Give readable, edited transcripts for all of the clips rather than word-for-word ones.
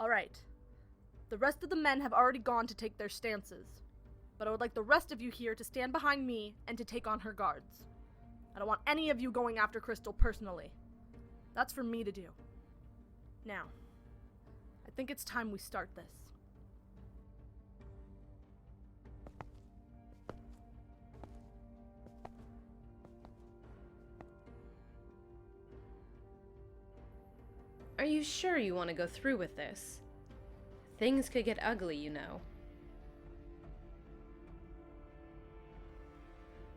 Alright. The rest of the men have already gone to take their stances, but I would like the rest of you here to stand behind me and to take on her guards. I don't want any of you going after Crystal personally. That's for me to do. Now, I think it's time we start this. Are you sure you want to go through with this? Things could get ugly, you know.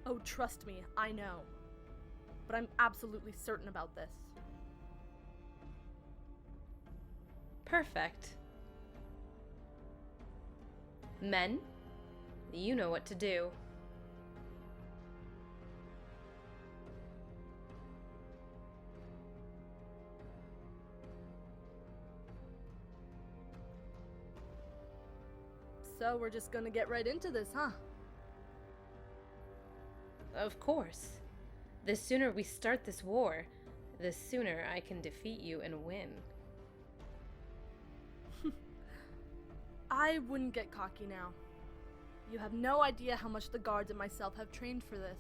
Oh, trust me, I know. But I'm absolutely certain about this. Perfect. Men, you know what to do. So we're just gonna get right into this, huh? Of course. The sooner we start this war, the sooner I can defeat you and win. I wouldn't get cocky now. You have no idea how much the guards and myself have trained for this.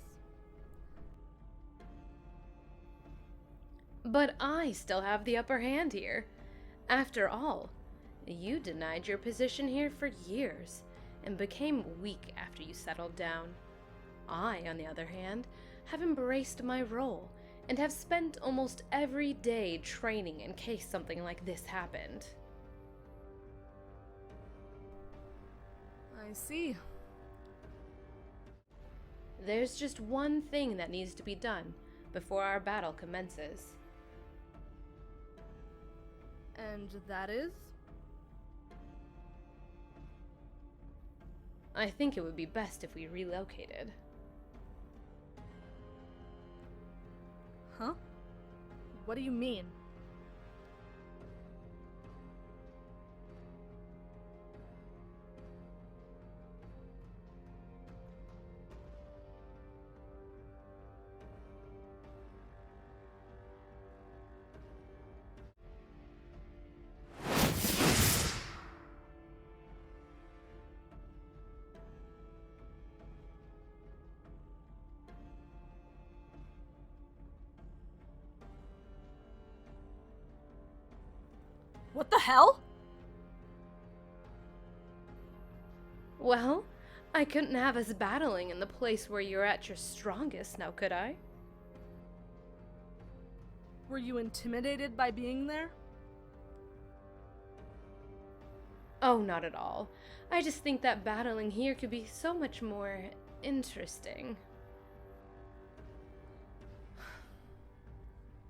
But I still have the upper hand here. After all, you denied your position here for years and became weak after you settled down. I, on the other hand, have embraced my role and have spent almost every day training in case something like this happened. I see. There's just one thing that needs to be done before our battle commences. And that is? I think it would be best if we relocated. Huh? What do you mean? What the hell? Well, I couldn't have us battling in the place where you're at your strongest, now could I? Were you intimidated by being there? Oh, not at all. I just think that battling here could be so much more interesting.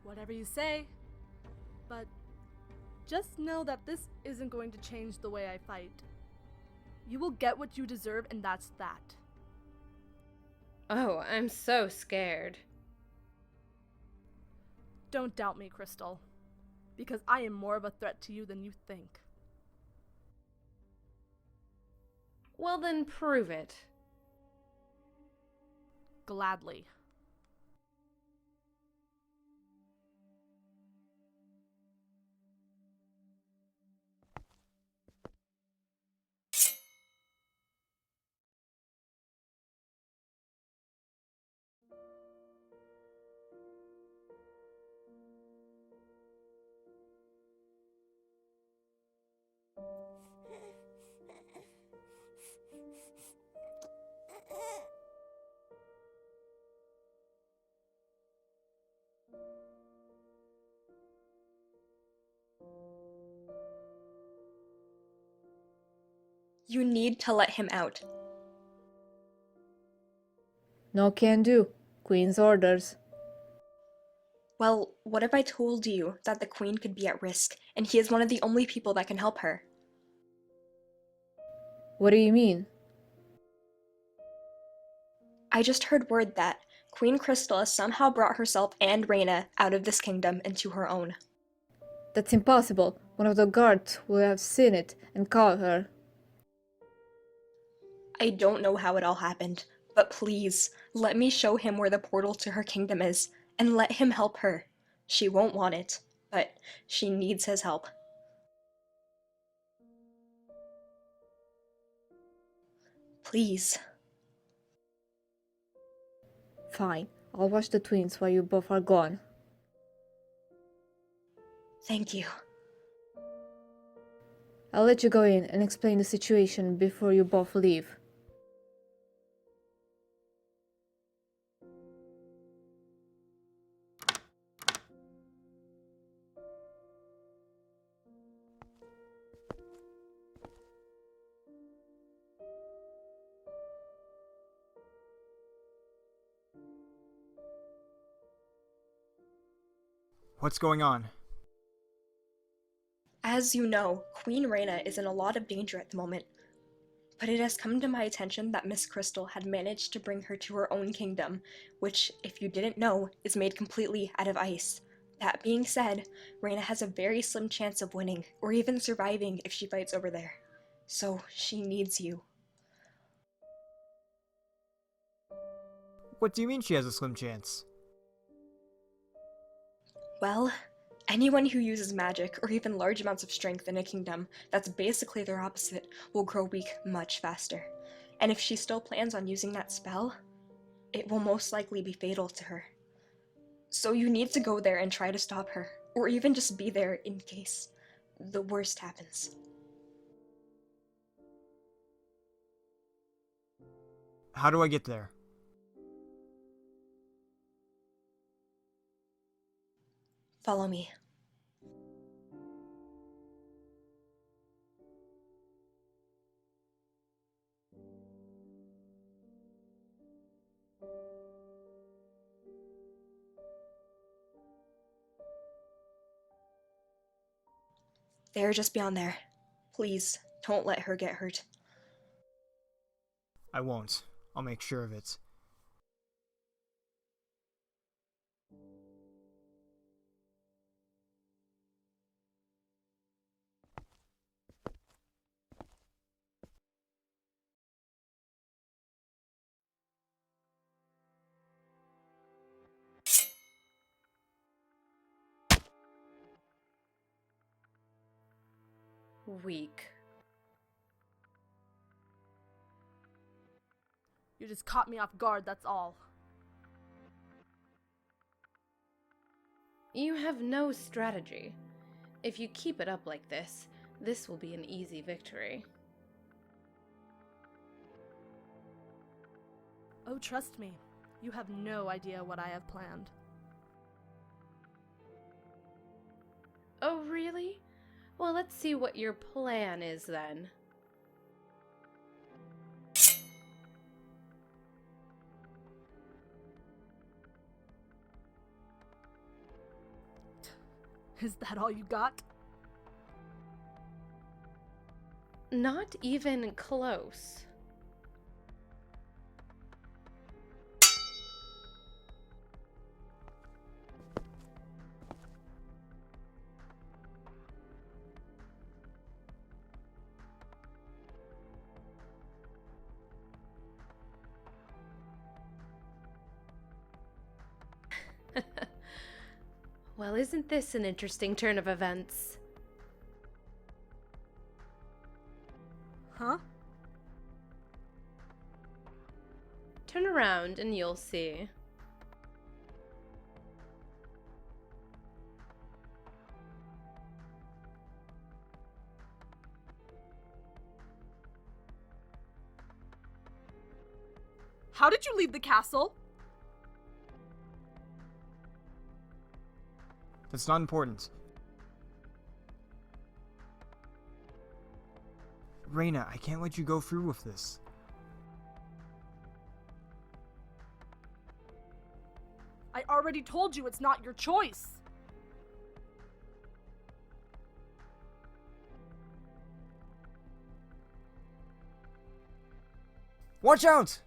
Whatever you say. But just know that this isn't going to change the way I fight. You will get what you deserve, and that's that. Oh, I'm so scared. Don't doubt me, Crystal, because I am more of a threat to you than you think. Well then, prove it. Gladly. You need to let him out. No can do. Queen's orders. Well, what if I told you that the Queen could be at risk, and he is one of the only people that can help her? What do you mean? I just heard word that Queen Crystal has somehow brought herself and Raina out of this kingdom into her own. That's impossible. One of the guards will have seen it and caught her. I don't know how it all happened, but please, let me show him where the portal to her kingdom is, and let him help her. She won't want it, but she needs his help. Please. Fine, I'll watch the twins while you both are gone. Thank you. I'll let you go in and explain the situation before you both leave. What's going on? As you know, Queen Raina is in a lot of danger at the moment. But it has come to my attention that Miss Crystal had managed to bring her to her own kingdom, which, if you didn't know, is made completely out of ice. That being said, Raina has a very slim chance of winning, or even surviving if she fights over there. So, she needs you. What do you mean she has a slim chance? Well, anyone who uses magic, or even large amounts of strength in a kingdom that's basically their opposite, will grow weak much faster. And if she still plans on using that spell, it will most likely be fatal to her. So you need to go there and try to stop her, or even just be there in case the worst happens. How do I get there? Follow me. They're just beyond there. Please, don't let her get hurt. I won't. I'll make sure of it. Weak. You just caught me off guard, that's all. You have no strategy. If you keep it up like this, this will be an easy victory. Oh, trust me, you have no idea what I have planned. Oh, really? Well, let's see what your plan is then. Is that all you got? Not even close. Well, isn't this an interesting turn of events? Huh? Turn around and you'll see. How did you leave the castle? That's not important. Raina, I can't let you go through with this. I already told you it's not your choice. Watch out!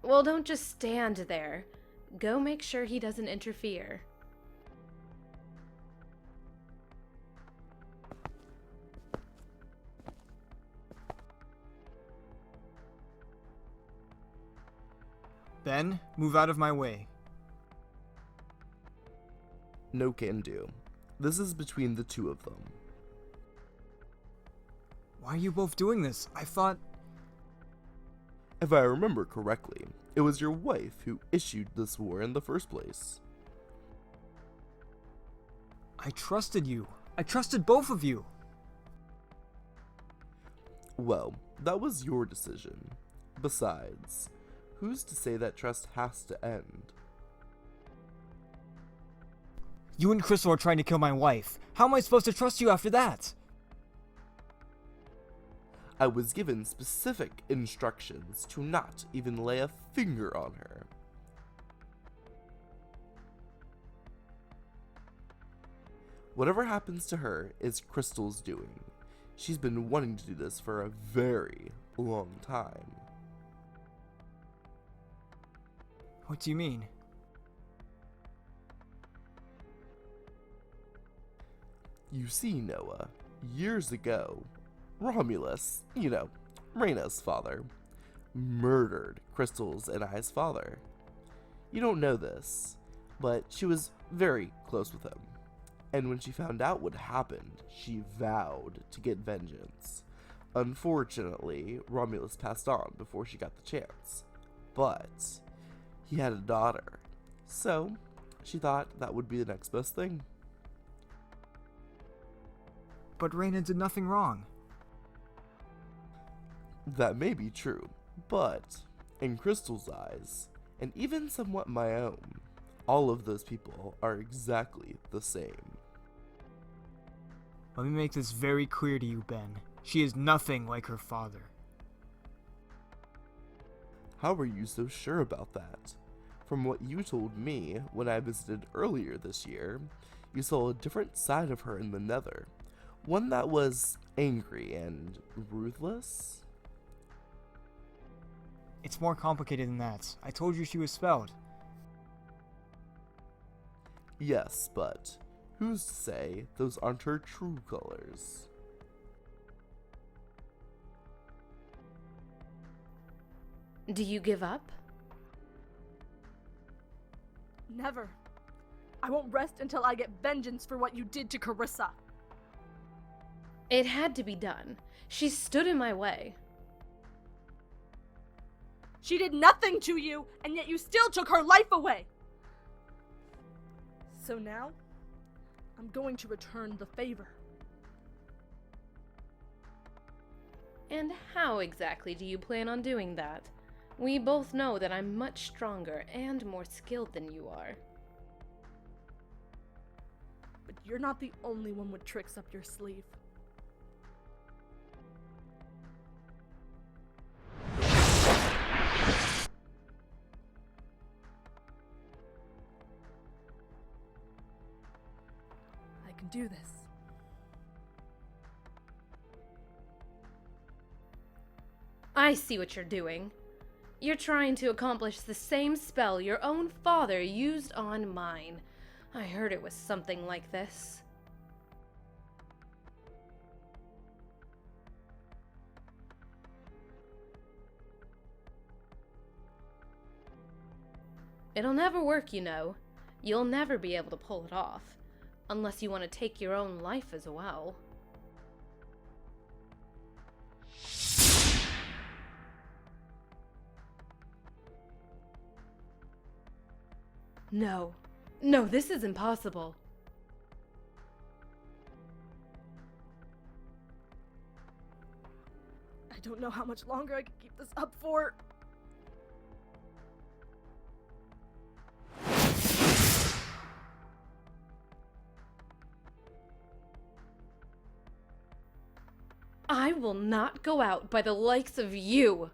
Well, don't just stand there. Go make sure he doesn't interfere. Then, move out of my way. No can do. This is between the two of them. Why are you both doing this? I thought... If I remember correctly, it was your wife who issued this war in the first place. I trusted you. I trusted both of you. Well, that was your decision. Besides, who's to say that trust has to end? You and Crystal are trying to kill my wife. How am I supposed to trust you after that? I was given specific instructions to not even lay a finger on her. Whatever happens to her is Crystal's doing. She's been wanting to do this for a very long time. What do you mean? You see, Noah, years ago, Romulus, Raina's father, murdered Crystal's and I's father. You don't know this, but she was very close with him. And when she found out what happened, she vowed to get vengeance. Unfortunately, Romulus passed on before she got the chance. But he had a daughter, so she thought that would be the next best thing. But Raina did nothing wrong. That may be true, but in Crystal's eyes, and even somewhat my own, all of those people are exactly the same. Let me make this very clear to you, Ben. She is nothing like her father. How are you so sure about that? From what you told me when I visited earlier this year, you saw a different side of her in the Nether. One that was angry and ruthless? It's more complicated than that. I told you she was spelled. Yes, but who's to say those aren't her true colors? Do you give up? Never. I won't rest until I get vengeance for what you did to Carissa. It had to be done. She stood in my way. She did nothing to you, and yet you still took her life away. So now, I'm going to return the favor. And how exactly do you plan on doing that? We both know that I'm much stronger and more skilled than you are. But you're not the only one with tricks up your sleeve. I can do this. I see what you're doing. You're trying to accomplish the same spell your own father used on mine. I heard it was something like this. It'll never work, you know. You'll never be able to pull it off. Unless you want to take your own life as well. No. No, this is impossible. I don't know how much longer I can keep this up for. I will not go out by the likes of you.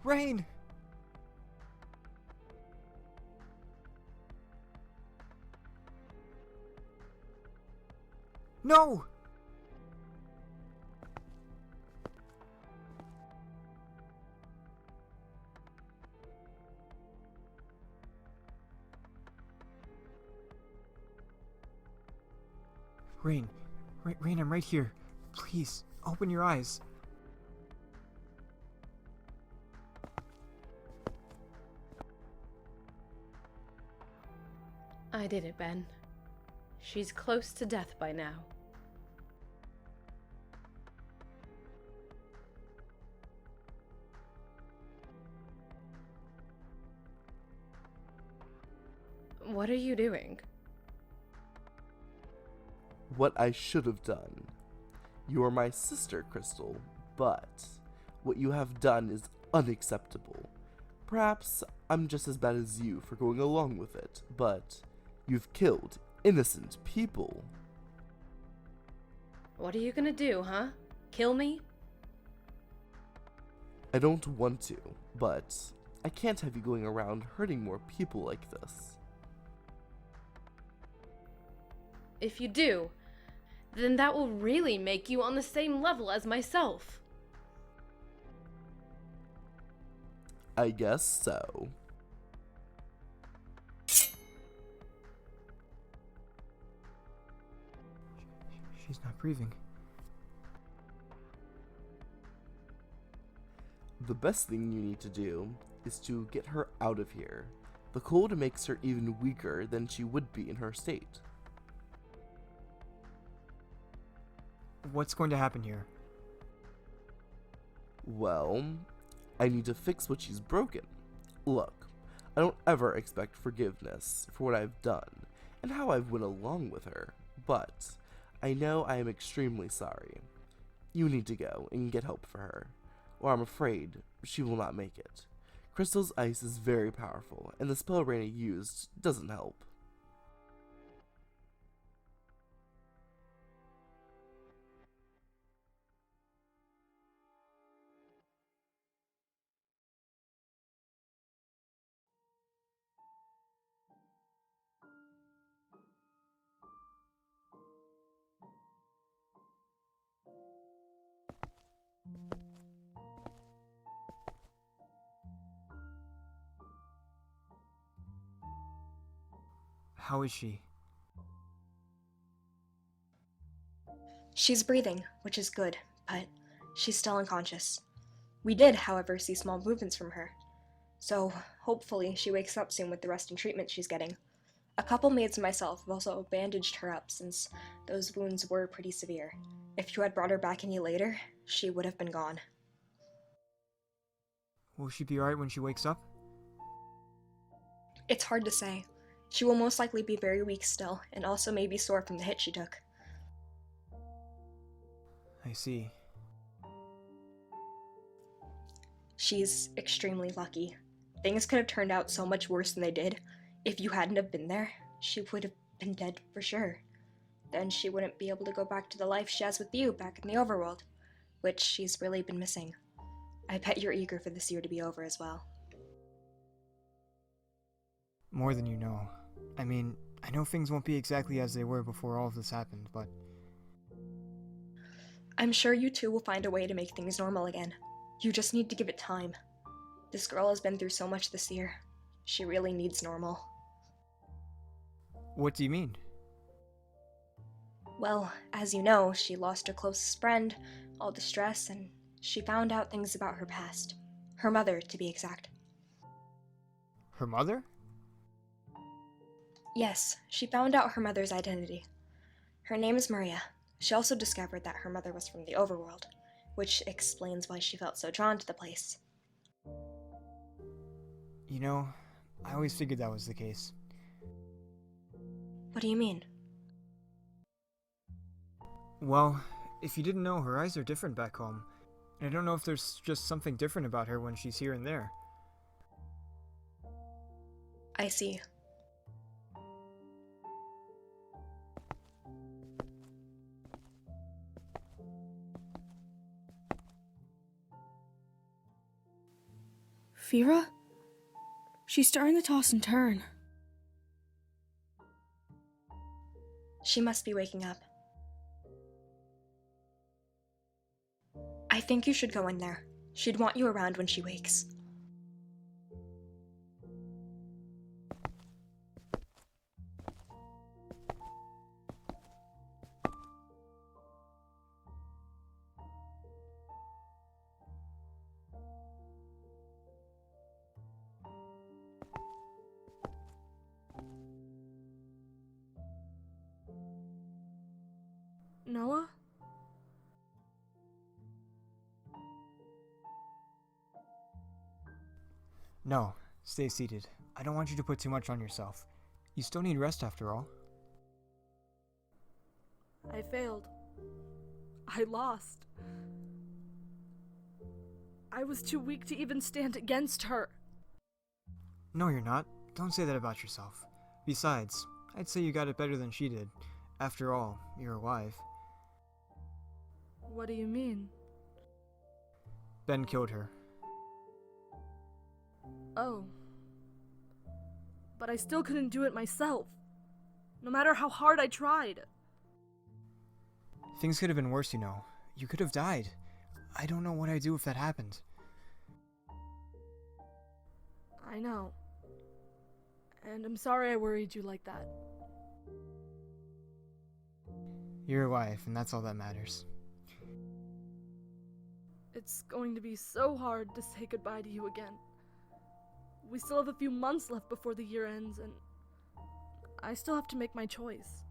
Rain! No! Rain, Rain, I'm right here. Please, open your eyes. I did it, Ben. She's close to death by now. What are you doing? What I should have done. You are my sister, Crystal, but what you have done is unacceptable. Perhaps I'm just as bad as you for going along with it, but you've killed innocent people. What are you gonna do, huh? Kill me? I don't want to, but I can't have you going around hurting more people like this. If you do, then that will really make you on the same level as myself. I guess so. She's not breathing. The best thing you need to do is to get her out of here. The cold makes her even weaker than she would be in her state. What's going to happen here? Well, I need to fix what she's broken. Look, I don't ever expect forgiveness for what I've done and how I've went along with her, but I know I am extremely sorry. You need to go and get help for her, or I'm afraid she will not make it. Crystal's ice is very powerful, and the spell Raina used doesn't help. How is she? She's breathing, which is good, but she's still unconscious. We did, however, see small movements from her. So, hopefully, she wakes up soon with the rest and treatment she's getting. A couple maids and myself have also bandaged her up since those wounds were pretty severe. If you had brought her back any later, she would have been gone. Will she be alright when she wakes up? It's hard to say. She will most likely be very weak still, and also may be sore from the hit she took. I see. She's extremely lucky. Things could have turned out so much worse than they did. If you hadn't have been there, she would have been dead for sure. Then she wouldn't be able to go back to the life she has with you back in the overworld, which she's really been missing. I bet you're eager for this year to be over as well. More than you know. I mean, I know things won't be exactly as they were before all of this happened, but I'm sure you two will find a way to make things normal again. You just need to give it time. This girl has been through so much this year. She really needs normal. what do you mean? Well, as you know, she lost her closest friend, all the stress, and she found out things about her past. Her mother, to be exact. Her mother? Yes, she found out her mother's identity. Her name is Maria. She also discovered that her mother was from the overworld, which explains why she felt so drawn to the place. You know, I always figured that was the case. What do you mean? Well, if you didn't know, her eyes are different back home. And I don't know if there's just something different about her when she's here and there. I see. Fira? She's starting to toss and turn. She must be waking up. I think you should go in there. She'd want you around when she wakes. No, stay seated. I don't want you to put too much on yourself. You still need rest after all. I failed. I lost. I was too weak to even stand against her. No, you're not. Don't say that about yourself. Besides, I'd say you got it better than she did. After all, you're a wife. What do you mean? Ben killed her. Oh. But I still couldn't do it myself. No matter how hard I tried. Things could have been worse, you know. You could have died. I don't know what I'd do if that happened. I know. And I'm sorry I worried you like that. You're a wife, and that's all that matters. It's going to be so hard to say goodbye to you again. We still have a few months left before the year ends, and I still have to make my choice.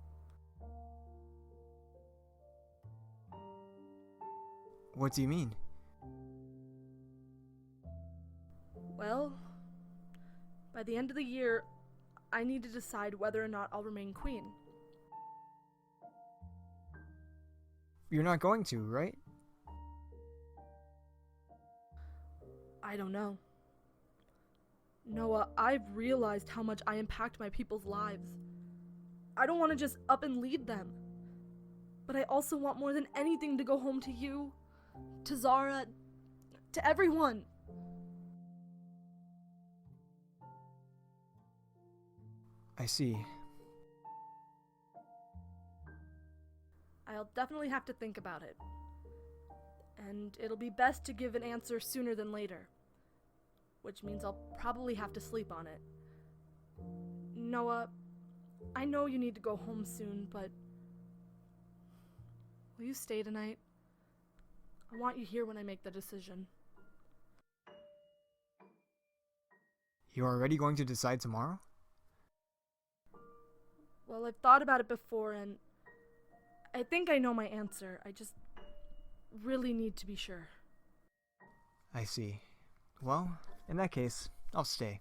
What do you mean? Well, by the end of the year, I need to decide whether or not I'll remain queen. You're not going to, right? I don't know. Noah, I've realized how much I impact my people's lives. I don't want to just up and lead them. But I also want more than anything to go home to you, to Zara, to everyone. I see. I'll definitely have to think about it. And it'll be best to give an answer sooner than later. Which means I'll probably have to sleep on it. Noah, I know you need to go home soon, but will you stay tonight? I want you here when I make the decision. You're already going to decide tomorrow? Well, I've thought about it before, and I think I know my answer. I just really need to be sure. I see. Well, in that case, I'll stay.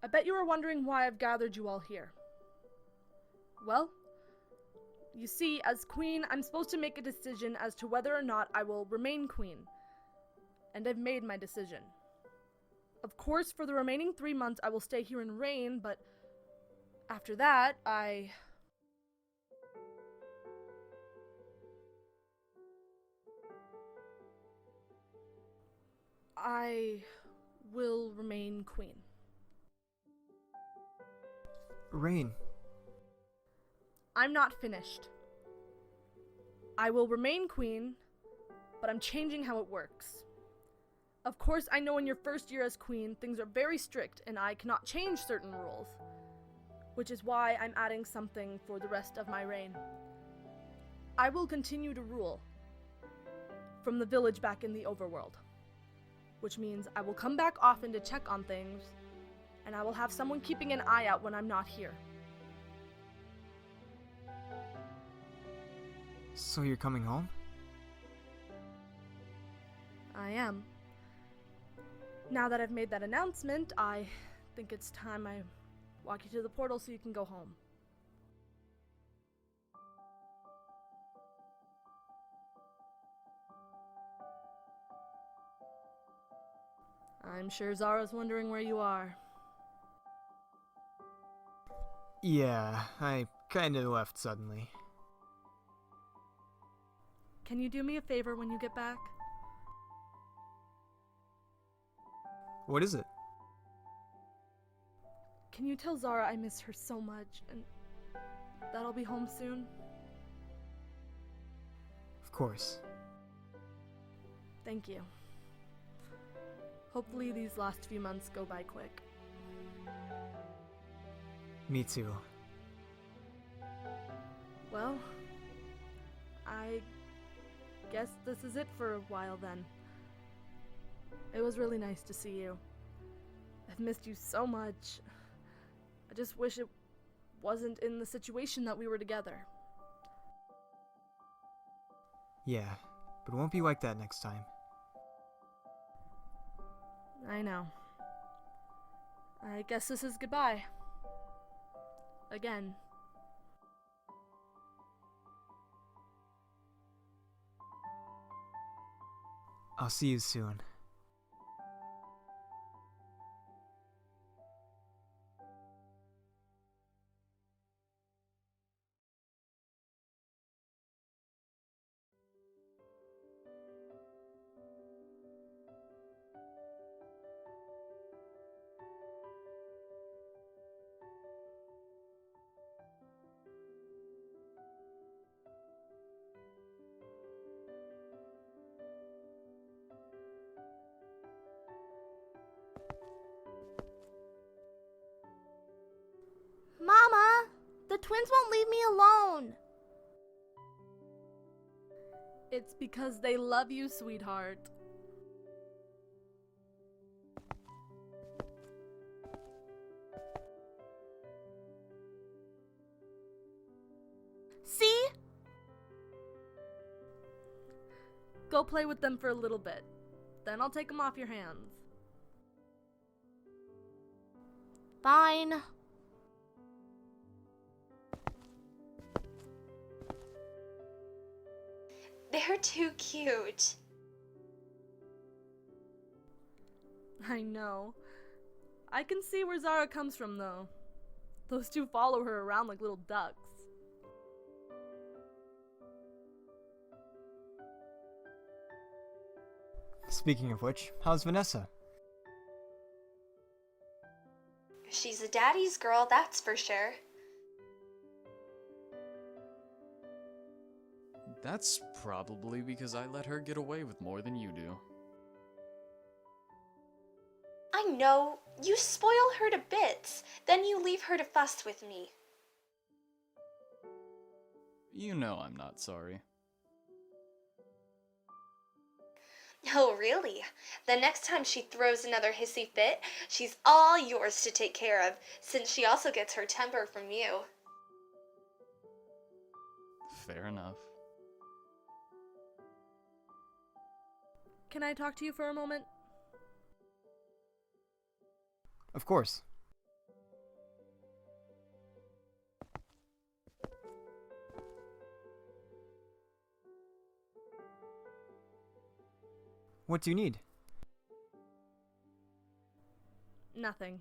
I bet you are wondering why I've gathered you all here. Well, you see, as queen, I'm supposed to make a decision as to whether or not I will remain queen. And I've made my decision. Of course, for the remaining 3 months, I will stay here and reign, but after that, I will remain queen. Rain. I'm not finished. I will remain queen, but I'm changing how it works. Of course, I know in your first year as queen, things are very strict and I cannot change certain rules, which is why I'm adding something for the rest of my reign. I will continue to rule from the village back in the overworld, which means I will come back often to check on things, and I will have someone keeping an eye out when I'm not here. So you're coming home? I am. Now that I've made that announcement, I think it's time I walk you to the portal so you can go home. I'm sure Zara's wondering where you are. Yeah, I kinda left suddenly. Can you do me a favor when you get back? What is it? Can you tell Zara I miss her so much and that I'll be home soon? Of course. Thank you. Hopefully these last few months go by quick. Me too. Well, I guess this is it for a while then. It was really nice to see you. I've missed you so much. I just wish it wasn't in the situation that we were together. Yeah, but it won't be like that next time. I know. I guess this is goodbye. Again. I'll see you soon. Mama! The twins won't leave me alone! It's because they love you, sweetheart. See? Go play with them for a little bit. Then I'll take them off your hands. Fine. They're too cute. I know. I can see where Zara comes from, though. Those two follow her around like little ducks. Speaking of which, how's Vanessa? She's a daddy's girl, that's for sure. That's probably because I let her get away with more than you do. I know. You spoil her to bits. Then you leave her to fuss with me. You know I'm not sorry. Oh, really? The next time she throws another hissy fit, she's all yours to take care of, since she also gets her temper from you. Fair enough. Can I talk to you for a moment? Of course. What do you need? Nothing.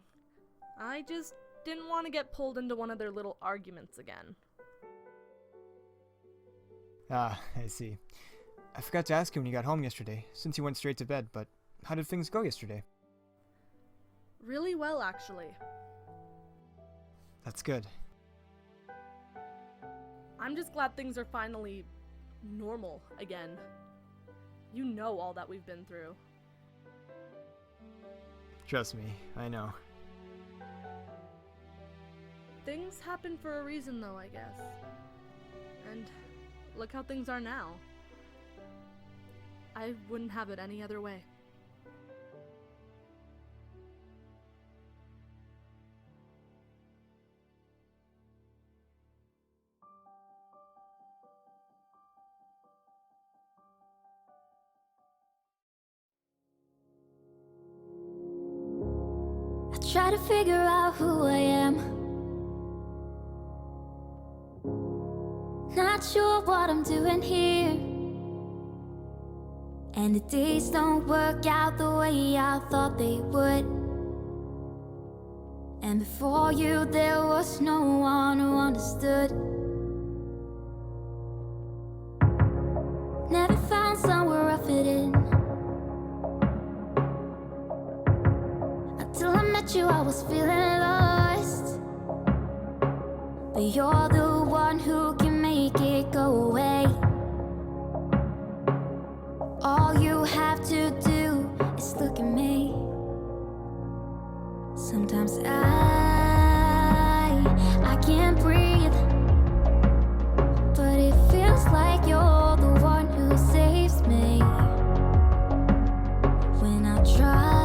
I just didn't want to get pulled into one of their little arguments again. Ah, I see. I forgot to ask you when you got home yesterday, since you went straight to bed, but how did things go yesterday? Really well, actually. That's good. I'm just glad things are finally normal again. You know all that we've been through. Trust me, I know. Things happen for a reason, though, I guess. And look how things are now. I wouldn't have it any other way. I try to figure out who I am. Not sure what I'm doing here. And the days don't work out the way I thought they would. And before you there was no one who understood. Never found somewhere I fit in. Until I met you I was feeling lost. But you're the one who can make it go away. All you have to do is look at me. Sometimes I can't breathe, but it feels like you're the one who saves me. When I'm try.